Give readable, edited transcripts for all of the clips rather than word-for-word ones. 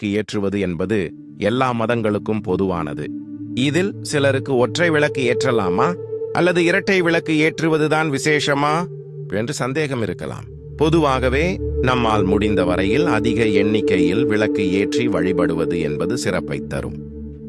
விளக்கு ஏற்றுவது என்பது எல்லா மதங்களுக்கும் பொதுவானது. இதில் சிலருக்கு ஒற்றை விளக்கு ஏற்றலாமா அல்லது இரட்டை விளக்கு ஏற்றுவதுதான் விசேஷமா என்று சந்தேகம் இருக்கலாம். பொதுவாகவே நம்மால் முடிந்த வரையில் அதிக எண்ணிக்கையில் விளக்கு ஏற்றி வழிபடுவது என்பது சிறப்பை தரும்.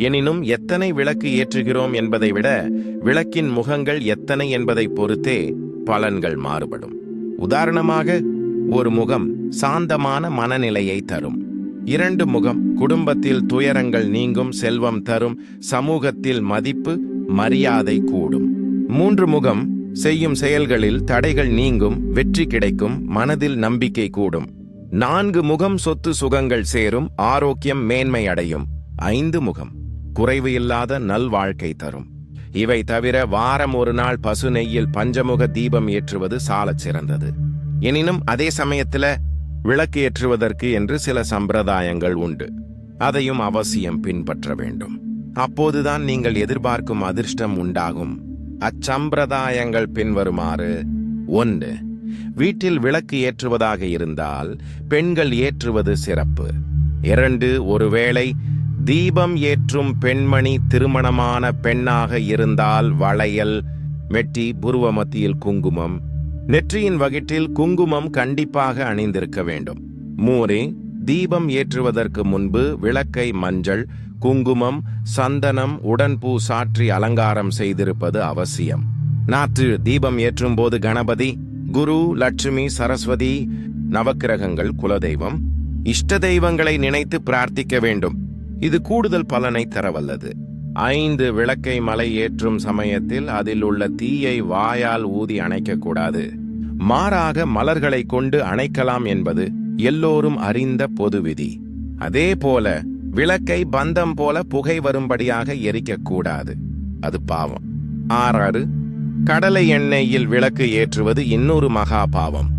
எனினும் எத்தனை விளக்கு ஏற்றுகிறோம் என்பதை விட விளக்கின் முகங்கள் எத்தனை என்பதை பொறுத்தே பலன்கள் மாறுபடும். உதாரணமாக, ஒரு முகம் சாந்தமான மனநிலையை தரும். 2 முகம் குடும்பத்தில் துயரங்கள் நீங்கும், செல்வம் தரும், சமூகத்தில் மதிப்பு மரியாதை கூடும். 3 முகம் செய்யும் செயல்களில் தடைகள் நீங்கும், வெற்றி கிடைக்கும், மனதில் நம்பிக்கை கூடும். 4 முகம் சொத்து சுகங்கள் சேரும், ஆரோக்கியம் மேன்மை அடையும். 5 முகம் குறைவு இல்லாத நல்வாழ்க்கை தரும். இவை தவிர வாரம் ஒரு நாள் பசு நெய்யில் பஞ்சமுக தீபம் ஏற்றுவது சாலச் சிறந்தது. எனினும் அதே சமயத்துல விளக்கு ஏற்றுவதற்கு என்று சில சம்பிரதாயங்கள் உண்டு. அதையும் அவசியம் பின்பற்ற வேண்டும். அப்போதுதான் நீங்கள் எதிர்பார்க்கும் அதிர்ஷ்டம் உண்டாகும். அச்சம்பிரதாயங்கள் பின்வருமாறு: 1. வீட்டில் விளக்கு ஏற்றுவதாக இருந்தால் பெண்கள் ஏற்றுவது சிறப்பு. 2. ஒருவேளை தீபம் ஏற்றும் பெண்மணி திருமணமான பெண்ணாக இருந்தால் வளையல், மெட்டி, புருவ மத்தியில் குங்குமம், நெற்றியின் வகிட்டில் குங்குமம் கண்டிப்பாக அணிந்திருக்க வேண்டும். 3. தீபம் ஏற்றுவதற்கு முன்பு விளக்கை மஞ்சள், குங்குமம், சந்தனம், உடன்பூ சாற்றி அலங்காரம் செய்திருப்பது அவசியம். 4. தீபம் ஏற்றும் போது கணபதி, குரு, லட்சுமி, சரஸ்வதி, நவக்கிரகங்கள், குலதெய்வம், இஷ்ட தெய்வங்களை நினைத்து பிரார்த்திக்க வேண்டும். இது கூடுதல் பலனை தரவல்லது. 5. விளக்கை மலை ஏற்றும் சமயத்தில் அதில் உள்ள தீயை வாயால் ஊதி அணைக்கக்கூடாது. மாறாக மலர்களை கொண்டு அணைக்கலாம் என்பது எல்லோரும் அறிந்த பொது விதி. அதே போல விளக்கை பந்தம் போல புகை வரும்படியாக எரிக்கக்கூடாது. அது பாவம். 6. கடலை எண்ணெயில் விளக்கு ஏற்றுவது இன்னொரு மகா பாவம்.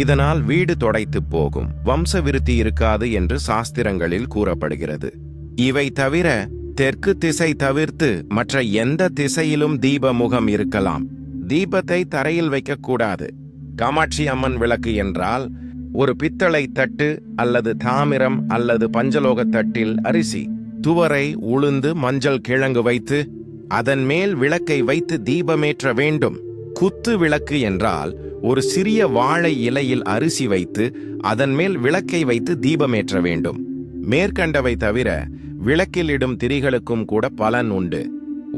இதனால் வீடு தொடைத்து போகும், வம்ச விருத்தி இருக்காது என்று சாஸ்திரங்களில் கூறப்படுகிறது. இவை தவிர தெற்கு திசை தவிர்த்து மற்ற எந்த திசையிலும் தீப முகம் இருக்கலாம். தீபத்தை தரையில் வைக்கக்கூடாது. காமாட்சி அம்மன் விளக்கு என்றால் ஒரு பித்தளை தட்டு அல்லது தாமிரம் அல்லது பஞ்சலோக தட்டில் அரிசி, துவரை, உளுந்து, மஞ்சள் கிழங்கு வைத்து அதன் மேல் விளக்கை வைத்து தீபமேற்ற வேண்டும். குத்து விளக்கு என்றால் ஒரு சிறிய வாழை இலையில் அரிசி வைத்து அதன் மேல் விளக்கை வைத்து தீபமேற்ற வேண்டும். மேற்கண்டவை தவிர விளக்கில் இடும் திரிகளுக்கும் கூட பலன் உண்டு.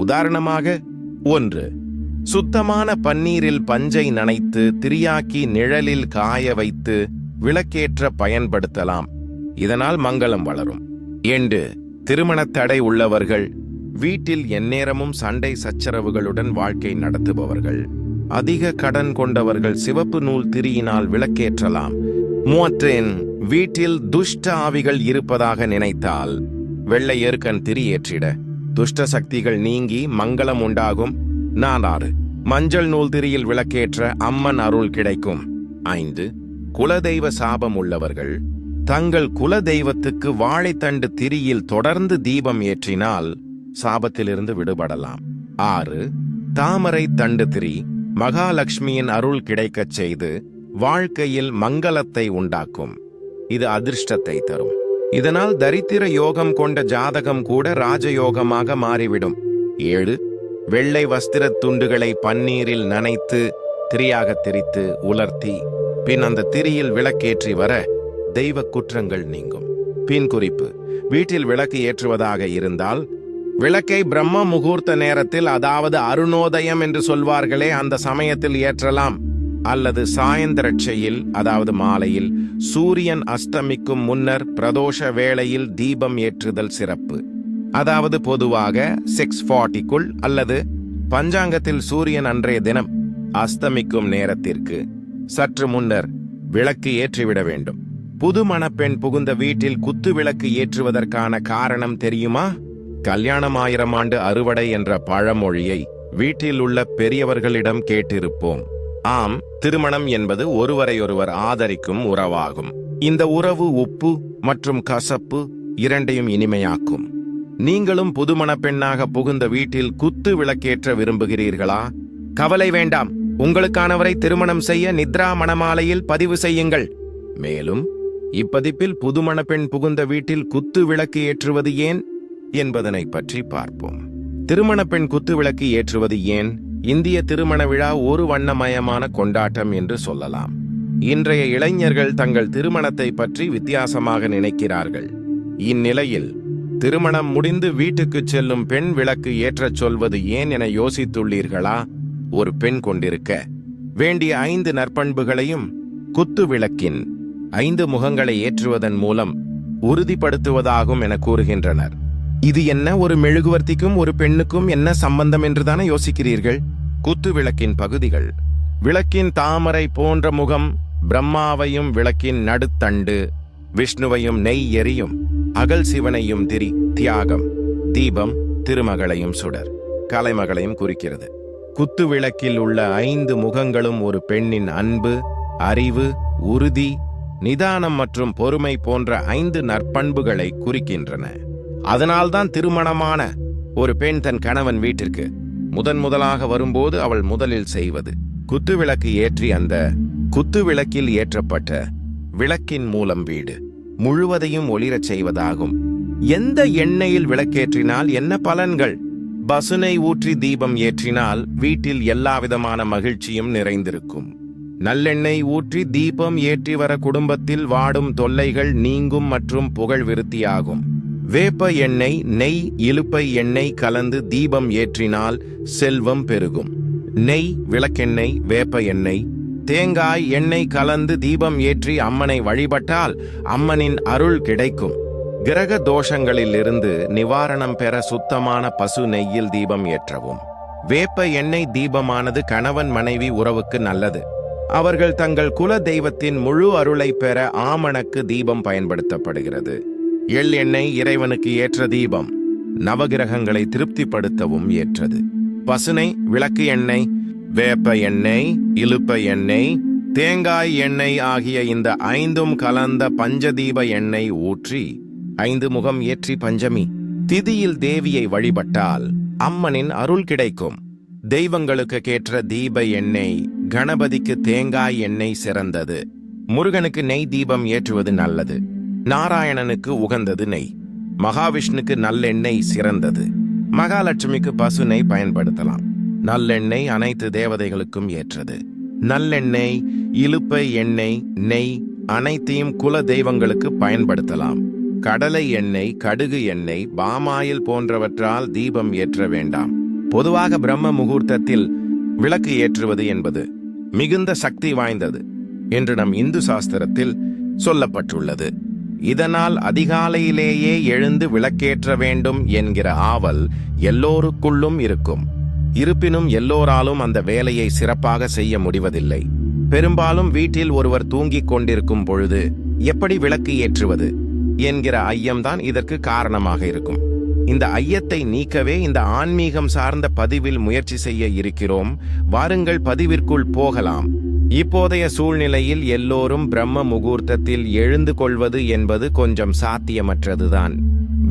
உதாரணமாக, 1. சுத்தமான பன்னீரில் பஞ்சை நனைத்து திரியாக்கி நிழலில் காய வைத்து விளக்கேற்ற பயன்படுத்தலாம். இதனால் மங்களம் வளரும். 2. திருமணத் தடை உள்ளவர்கள், வீட்டில் எந்நேரமும் சண்டை சச்சரவுகளுடன் வாழ்க்கை நடத்துபவர்கள், அதிக கடன் கொண்டவர்கள் சிவப்பு நூல் திரியினால் விளக்கேற்றலாம். 3. வீட்டில் துஷ்ட ஆவிகள் இருப்பதாக நினைத்தால் வெள்ளை ஏற்கன் திரி ஏற்றிட துஷ்ட சக்திகள் நீங்கி மங்களம் உண்டாகும். 4. மஞ்சள் நூல் திரியில் விளக்கேற்ற அம்மன் அருள் கிடைக்கும். 5. குலதெய்வ சாபம் உள்ளவர்கள் தங்கள் குலதெய்வத்துக்கு வாழைத்தண்டு திரியில் தொடர்ந்து தீபம் ஏற்றினால் சாபத்திலிருந்து விடுபடலாம். 6. தாமரை தண்டு திரி மகாலட்சுமியின் அருள் கிடைக்கச் செய்து வாழ்க்கையில் மங்களத்தை உண்டாக்கும். இது அதிர்ஷ்டத்தை தரும். இதனால் தரித்திர யோகம் கொண்ட ஜாதகம் கூட ராஜயோகமாக மாறிவிடும். 7. வெள்ளை வஸ்திர துண்டுகளை பன்னீரில் நனைத்து திரியாக திரித்து உலர்த்தி பின் அந்த திரியில் விளக்கேற்றி வர தெய்வ குற்றங்கள் நீங்கும். பின் குறிப்பு: வீட்டில் விளக்கு ஏற்றுவதாக இருந்தால் விளக்கை பிரம்ம முகூர்த்த நேரத்தில், அதாவது அருணோதயம் என்று சொல்வார்களே, அந்த சமயத்தில் ஏற்றலாம். அல்லது சாயந்தரட்சையில், அதாவது மாலையில், சூரியன் அஸ்தமிக்கும் முன்னர் பிரதோஷ வேளையில் தீபம் ஏற்றுதல் சிறப்பு. அதாவது பொதுவாக 6:40க்குள் அல்லது பஞ்சாங்கத்தில் சூரியன் அன்றைய தினம் அஸ்தமிக்கும் நேரத்திற்கு சற்று முன்னர் விளக்கு ஏற்றிவிட வேண்டும். புது மணப்பெண் புகுந்த வீட்டில் குத்து விளக்கு ஏற்றுவதற்கான காரணம் தெரியுமா? கல்யாணம் 1000 ஆண்டு அறுவடை என்ற பழமொழியை வீட்டில் உள்ள பெரியவர்களிடம் கேட்டிருப்போம். ஆம், திருமணம் என்பது ஒருவரையொருவர் ஆதரிக்கும் உறவாகும். இந்த உறவு உப்பு மற்றும் கசப்பு இரண்டையும் இனிமையாக்கும். நீங்களும் புதுமண பெண்ணாக புகுந்த வீட்டில் குத்து விளக்கேற்ற விரும்புகிறீர்களா? கவலை வேண்டாம். உங்களுக்கானவரை திருமணம் செய்ய நித்ரா மணமாலையில் பதிவு செய்யுங்கள். மேலும் இப்பதிப்பில் புதுமண பெண் புகுந்த வீட்டில் குத்து விளக்கு ஏற்றுவது ஏன் என்பதனை பற்றி பார்ப்போம். திருமண பெண் குத்து விளக்கு ஏற்றுவது ஏன்? இந்திய திருமண விழா ஒரு வண்ணமயமான கொண்டாட்டம் என்று சொல்லலாம். இன்றைய இளைஞர்கள் தங்கள் திருமணத்தை பற்றி வித்தியாசமாக நினைக்கிறார்கள். இந்நிலையில் திருமணம் முடிந்து வீட்டுக்கு செல்லும் பெண் விளக்கு ஏற்றச் சொல்வது ஏன் என யோசித்துள்ளீர்களா? ஒரு பெண் கொண்டிருக்க வேண்டிய 5 நற்பண்புகளையும் குத்து விளக்கின் 5 முகங்களை ஏற்றுவதன் மூலம் உறுதிப்படுத்துவதாகும் என கூறுகின்றனர். இது என்ன, ஒரு மெழுகுவர்த்திக்கும் ஒரு பெண்ணுக்கும் என்ன சம்பந்தம் என்றுதானே யோசிக்கிறீர்கள்? குத்து விளக்கின் பகுதிகள்: விளக்கின் தாமரை போன்ற முகம், பிரம்மாவையும் விளக்கின் நடுத்தண்டு, விஷ்ணுவையும் நெய் எரியும், அகல் சிவனையும் தியாகம், தீபம் திருமகளையும் சுடர் கலைமகளையும் குறிக்கிறது. குத்து விளக்கில் உள்ள 5 முகங்களும் ஒரு பெண்ணின் அன்பு, அறிவு, உறுதி, நிதானம் மற்றும் பொறுமை போன்ற 5 நற்பண்புகளை குறிக்கின்றன. அதனால்தான் திருமணமான ஒரு பெண் தன் கணவன் வீட்டிற்கு முதலாக வரும்போது அவள் முதலில் செய்வது குத்து விளக்கு ஏற்றி அந்த குத்து விளக்கில் ஏற்றப்பட்ட விளக்கின் மூலம் வீடு முழுவதையும் ஒளிரச் செய்வதாகும். எந்த எண்ணெயில் விளக்கேற்றினால் என்ன பலன்கள்? பசுனை ஊற்றி தீபம் ஏற்றினால் வீட்டில் எல்லாவிதமான மகிழ்ச்சியும் நிறைந்திருக்கும். நல்லெண்ணெய் ஊற்றி தீபம் ஏற்றி வர குடும்பத்தில் வாடும் தொல்லைகள் நீங்கும் மற்றும் புகழ் விருத்தியாகும். வேப்ப எண்ணெய், நெய், இலுப்பை எண்ணெய் கலந்து தீபம் ஏற்றினால் செல்வம் பெருகும். நெய், விளக்கெண்ணெய், வேப்ப எண்ணெய், தேங்காய் எண்ணெய் கலந்து தீபம் ஏற்றி அம்மனை வழிபட்டால் அம்மனின் அருள் கிடைக்கும். கிரக தோஷங்களிலிருந்து நிவாரணம் பெற சுத்தமான பசு நெய்யில் தீபம் ஏற்றவும். வேப்ப எண்ணெய் தீபமானது கணவன் மனைவி உறவுக்கு நல்லது. அவர்கள் தங்கள் குல தெய்வத்தின் முழு அருளை பெற ஆமணக்கு தீபம் பயன்படுத்தப்படுகிறது. எள் எண்ணெய் இறைவனுக்கு ஏற்ற தீபம், நவகிரகங்களை திருப்திப்படுத்தவும் ஏற்றது. பசுனை, விளக்கு எண்ணெய், வேப்ப எண்ணெய், இலுப்ப எண்ணெய், தேங்காய் எண்ணெய் ஆகிய இந்த 5ம் கலந்த பஞ்சதீப எண்ணெய் ஊற்றி 5 முகம் ஏற்றி பஞ்சமி திதியில் தேவியை வழிபட்டால் அம்மனின் அருள் கிடைக்கும். தெய்வங்களுக்கு கேற்ற தீப எண்ணெய், கணபதிக்கு தேங்காய் எண்ணெய் சிறந்தது. முருகனுக்கு நெய் தீபம் ஏற்றுவது நல்லது. நாராயணனுக்கு உகந்தது நெய். மகாவிஷ்ணுக்கு நல்லெண்ணெய் சிறந்தது. மகாலட்சுமிக்கு பசு நெய் பயன்படுத்தலாம். நல்லெண்ணெய் அனைத்து தேவதைகளுக்கும் ஏற்றது. நல்லெண்ணெய், இலுப்பை எண்ணெய், நெய் அனைத்தையும் குல தெய்வங்களுக்கு பயன்படுத்தலாம். கடலை எண்ணெய், கடுகு எண்ணெய், பாமாயில் போன்றவற்றால் தீபம் ஏற்ற வேண்டாம். பொதுவாக பிரம்ம முகூர்த்தத்தில் விளக்கு ஏற்றுவது என்பது மிகுந்த சக்தி வாய்ந்தது என்று நம் இந்து சாஸ்திரத்தில் சொல்லப்பட்டுள்ளது. இதனால் அதிகாலையிலேயே எழுந்து விளக்கேற்ற வேண்டும் என்கிற ஆவல் எல்லோருக்குள்ளும் இருக்கும். இருப்பினும் எல்லோராலும் அந்த வேலையை சிறப்பாக செய்ய முடிவதில்லை. பெரும்பாலும் வீட்டில் ஒருவர் தூங்கிக் கொண்டிருக்கும் பொழுது எப்படி விளக்கு ஏற்றுவது என்கிற ஐயம்தான் இதற்கு காரணமாக இருக்கும். இந்த ஐயத்தை நீக்கவே இந்த ஆன்மீகம் சார்ந்த பதிவில் முயற்சி செய்ய இருக்கிறோம். வாருங்கள், பதிவிற்குள் போகலாம். இப்போதைய சூழ்நிலையில் எல்லோரும் பிரம்ம முகூர்த்தத்தில் எழுந்து கொள்வது என்பது கொஞ்சம் சாத்தியமற்றதுதான்.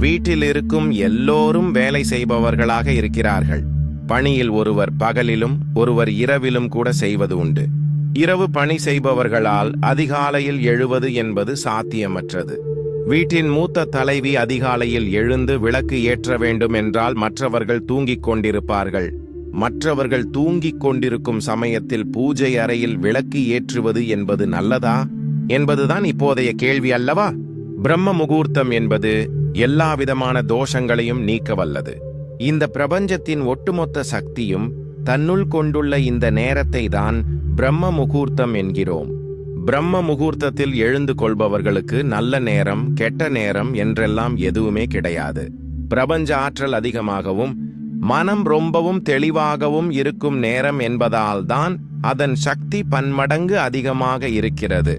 வீட்டில் இருக்கும் எல்லோரும் வேலை செய்பவர்களாக இருக்கிறார்கள். பணியில் ஒருவர் பகலிலும் ஒருவர் இரவிலும் கூட செய்வது உண்டு. இரவு பணி செய்பவர்களால் அதிகாலையில் எழுவது என்பது சாத்தியமற்றது. வீட்டின் மூத்த தலைவி அதிகாலையில் எழுந்து விளக்கு ஏற்ற வேண்டும் என்றால் மற்றவர்கள் தூங்கிக் கொண்டிருப்பார்கள். மற்றவர்கள் தூங்கிக் கொண்டிருக்கும் சமயத்தில் பூஜை அறையில் விளக்கு ஏற்றுவது என்பது நல்லதா என்பதுதான் இப்போதைய கேள்வி அல்லவா? பிரம்ம முகூர்த்தம் என்பது எல்லா விதமான தோஷங்களையும் நீக்க வல்லது. இந்த பிரபஞ்சத்தின் ஒட்டுமொத்த சக்தியும் தன்னுள் கொண்டுள்ள இந்த நேரத்தை தான் பிரம்ம முகூர்த்தம் என்கிறோம். பிரம்ம முகூர்த்தத்தில் எழுந்து கொள்பவர்களுக்கு நல்ல நேரம், கெட்ட நேரம் என்றெல்லாம் எதுவுமே கிடையாது. பிரபஞ்ச ஆற்றல் அதிகமாகவும் மனம் ரொம்பவும் தெளிவாகவும் இருக்கும் நேரம் என்பதால் தான் அதன் சக்தி பன்மடங்கு அதிகமாக இருக்கிறது.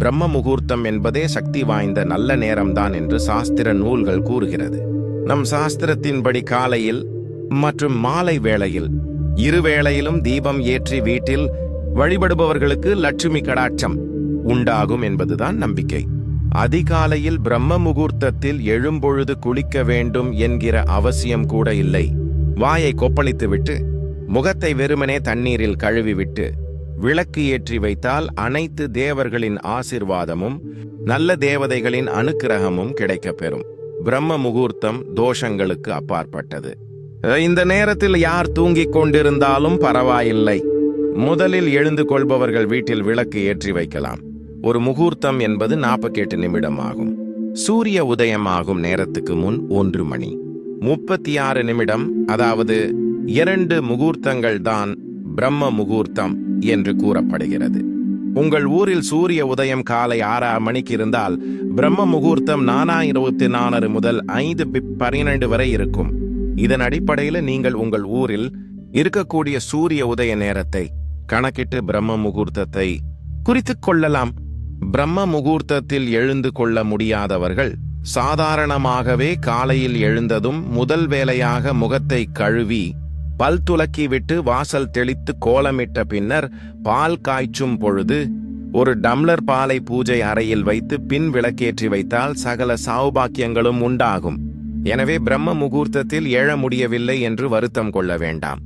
பிரம்ம முகூர்த்தம் என்பதே சக்தி வாய்ந்த நல்ல நேரம்தான் என்று சாஸ்திர நூல்கள் கூறுகிறது. நம் சாஸ்திரத்தின்படி காலையில் மற்றும் மாலை வேளையில் இருவேளையிலும் தீபம் ஏற்றி வீட்டில் வழிபடுபவர்களுக்கு லட்சுமி கடாட்சம் உண்டாகும் என்பதுதான் நம்பிக்கை. அதிகாலையில் பிரம்ம முகூர்த்தத்தில் எழும்பொழுது குளிக்க வேண்டும் என்கிற அவசியம் கூட இல்லை. வாயை கொப்பளித்துவிட்டு முகத்தை வெறுமனே தண்ணீரில் கழுவிவிட்டு விளக்கு ஏற்றி வைத்தால் அனைத்து தேவர்களின் ஆசிர்வாதமும் நல்ல தேவதைகளின் அனுக்கிரகமும் கிடைக்கப்பெறும். பிரம்ம முகூர்த்தம் தோஷங்களுக்கு அப்பாற்பட்டது. இந்த நேரத்தில் யார் தூங்கிக் கொண்டிருந்தாலும் பரவாயில்லை. முதலில் எழுந்து கொள்பவர்கள் வீட்டில் விளக்கு ஏற்றி வைக்கலாம். ஒரு முகூர்த்தம் என்பது 48 நிமிடம் ஆகும். சூரிய உதயமாகும் நேரத்துக்கு முன் 1 மணி 36 நிமிடம், அதாவது 2 முகூர்த்தங்கள் தான் பிரம்ம முகூர்த்தம் என்று கூறப்படுகிறது. உங்கள் ஊரில் சூரிய உதயம் காலை 6 மணிக்கு இருந்தால் பிரம்ம முகூர்த்தம் 4:24 முதல் 5:12 வரை இருக்கும். இதன் அடிப்படையில் நீங்கள் உங்கள் ஊரில் இருக்கக்கூடிய சூரிய உதய நேரத்தை கணக்கிட்டு பிரம்ம முகூர்த்தத்தை குறித்துக் கொள்ளலாம். பிரம்ம முகூர்த்தத்தில் எழுந்து கொள்ள முடியாதவர்கள் சாதாரணமாகவே காலையில் எழுந்ததும் முதல் வேளையாக முகத்தை கழுவி பல் துலக்கி விட்டு வாசல் தெளித்து கோலமிட்ட பின்னர் பால் காய்ச்சும் பொழுது ஒரு டம்ளர் பாலை பூஜை அறையில் வைத்து பின் விளக்கேற்றி வைத்தால் சகல சௌபாக்கியங்களும் உண்டாகும். எனவே பிரம்ம முகூர்த்தத்தில் எழ முடியவில்லை என்று வருத்தம் கொள்ள வேண்டாம்.